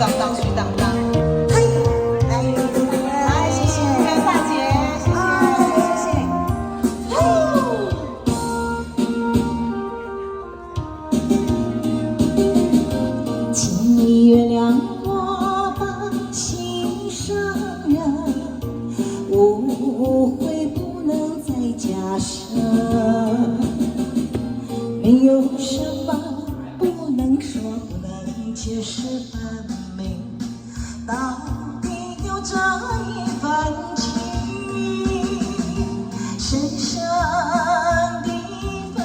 当当，水当当。嘿，来，谢谢，大姐，谢谢。请你原谅我把心上人，误会不能再加深。没有什么不能说，不能解释分明，到底有这一份情，深深的分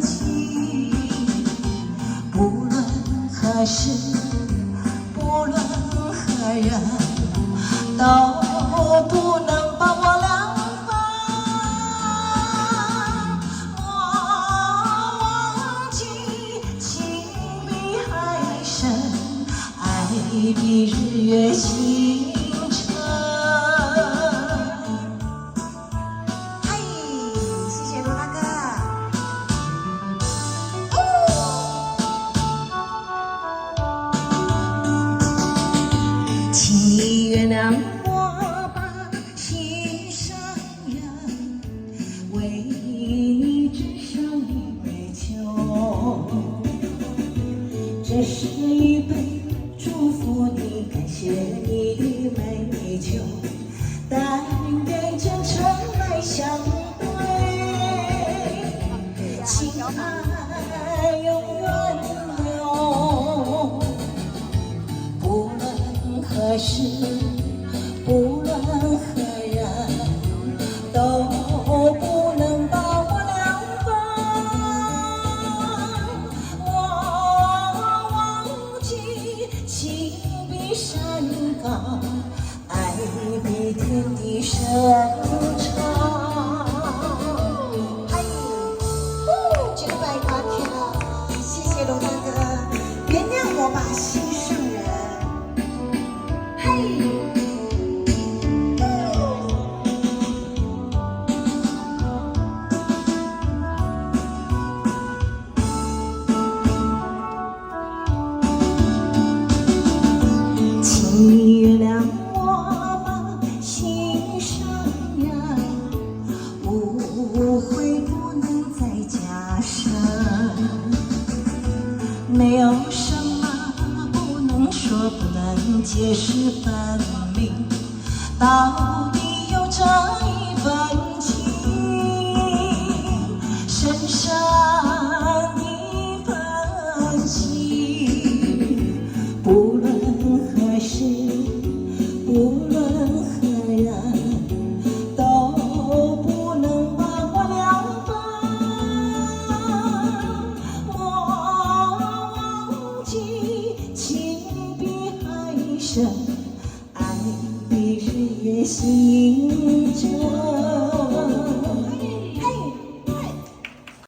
情。不论何时，不论何人，都不能把我两分。我忘记情比海深，爱比日月星辰。嘿，谢谢罗大哥。请你原谅我把心上人，为你只上一杯酒。这是一杯祝福你、感谢你的美酒，但愿真诚来相对，情爱永远留。不论何时，不论何人，都不能把我两分。我忘记情比山高，爱比天地深长。嘿，这个拜花天了，谢谢龙大哥，原谅我把心上人。嘿。请你原谅我把心上人，误会不能再加深。没有什么不能说，不能解释分明，到底有这一份情，深深的分情。不论何时，不论何人，都不能把我两分。我忘记情比海深，爱比日月星辰。